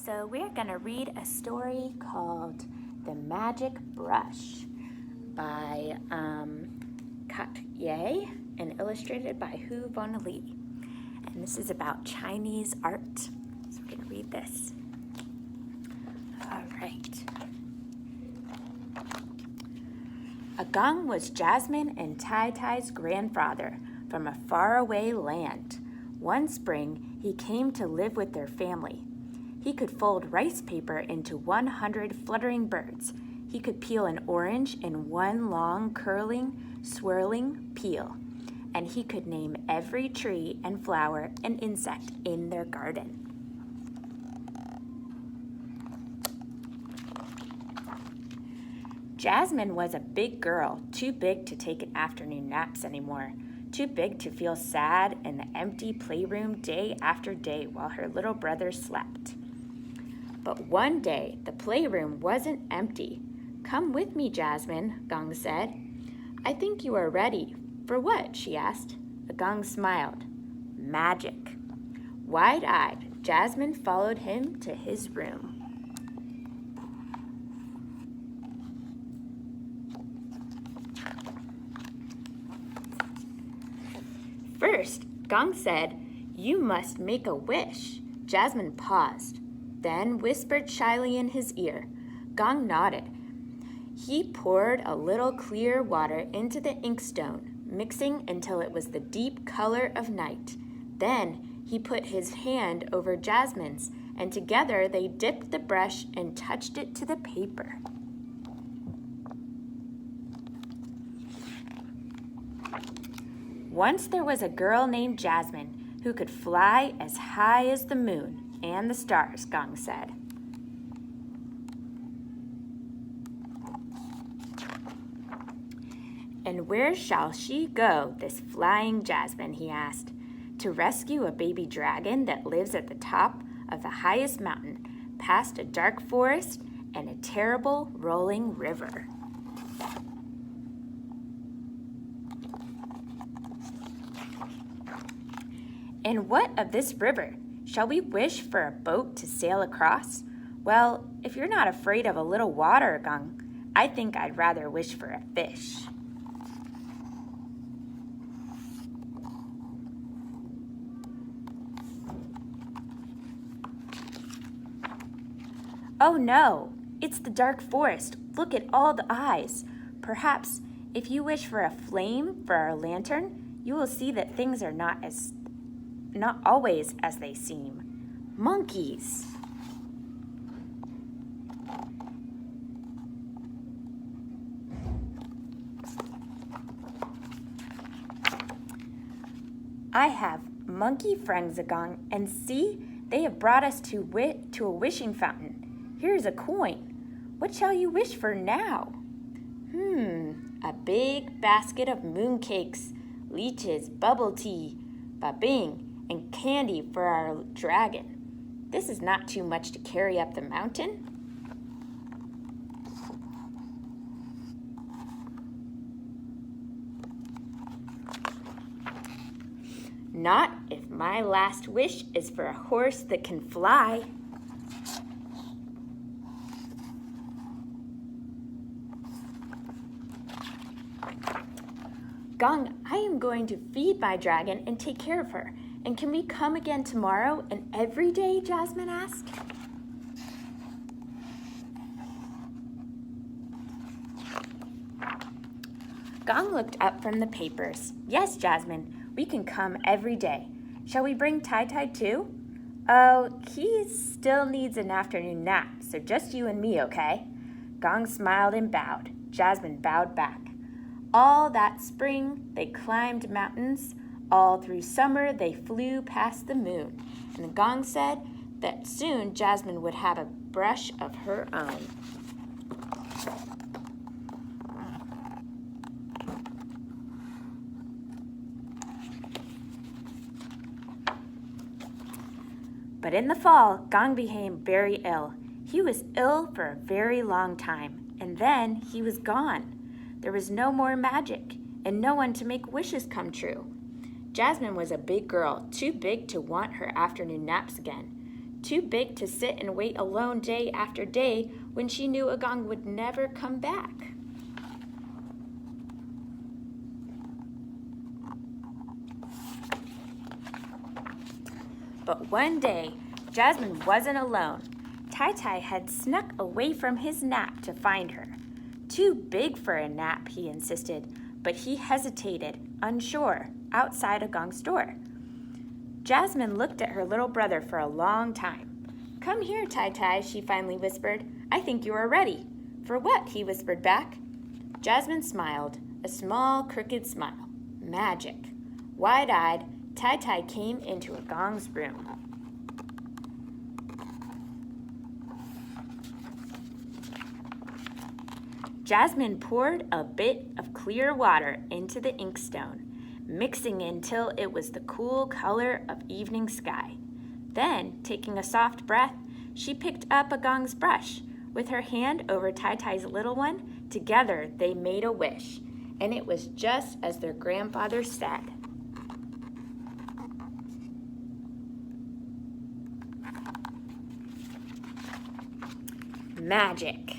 So we're going to read a story called The Magic Brush by Kat Ye and illustrated by Hu Von Lee. And this is about Chinese art. So we're going to read this. All right. Agong was Jasmine and Tai Tai's grandfather from a faraway land. One spring, he came to live with their family. He could fold rice paper into 100 fluttering birds. He could peel an orange in one long, curling, swirling peel. And he could name every tree and flower and insect in their garden. Jasmine was a big girl, too big to take afternoon naps anymore, too big to feel sad in the empty playroom day after day while her little brother slept. But one day, the playroom wasn't empty. "Come with me, Jasmine," Gong said. "I think you are ready." "For what?" she asked. Gong smiled. "Magic." Wide-eyed, Jasmine followed him to his room. First, Gong said, "You must make a wish." Jasmine paused, then whispered shyly in his ear. Gong nodded. He poured a little clear water into the inkstone, mixing until it was the deep color of night. Then he put his hand over Jasmine's, and together they dipped the brush and touched it to the paper. Once there was a girl named Jasmine who could fly as high as the moon and the stars, Gong said. "And where shall she go, this flying Jasmine?" he asked. "To rescue a baby dragon that lives at the top of the highest mountain, past a dark forest and a terrible rolling river." "And what of this river? Shall we wish for a boat to sail across?" "Well, if you're not afraid of a little water, Gong, I think I'd rather wish for a fish." "Oh no, it's the dark forest. Look at all the eyes. Perhaps if you wish for a flame for our lantern, you will see that things are not always as they seem. Monkeys." "I have monkey friends, Agong, and see, they have brought us to a wishing fountain. Here's a coin. What shall you wish for now?" A big basket of mooncakes, leeches, bubble tea, babing, and candy for our dragon. This is not too much to carry up the mountain." "Not if my last wish is for a horse that can fly." "Gong, I am going to feed my dragon and take care of her. And can we come again tomorrow and every day?" Jasmine asked. Gong looked up from the papers. "Yes, Jasmine, we can come every day. Shall we bring Tai Tai too?" "Oh, he still needs an afternoon nap, so just you and me, okay?" Gong smiled and bowed. Jasmine bowed back. All that spring, they climbed mountains. All through summer, they flew past the moon. And Gong said that soon Jasmine would have a brush of her own. But in the fall, Gong became very ill. He was ill for a very long time, and then he was gone. There was no more magic, and no one to make wishes come true. Jasmine was a big girl, too big to want her afternoon naps again, too big to sit and wait alone day after day when she knew Agong would never come back. But one day, Jasmine wasn't alone. Tai had snuck away from his nap to find her. Too big for a nap, he insisted, but he hesitated, unsure, outside Agong's door. Jasmine looked at her little brother for a long time. "Come here, Tai," she finally whispered. "I think you are ready." "For what?" he whispered back. Jasmine smiled, a small, crooked smile. Magic. Wide-eyed, Tai came into Agong's room. Jasmine poured a bit of clear water into the inkstone, mixing until it was the cool color of evening sky. Then, taking a soft breath, she picked up Agong's brush. With her hand over Tai little one, together they made a wish, and it was just as their grandfather said. Magic.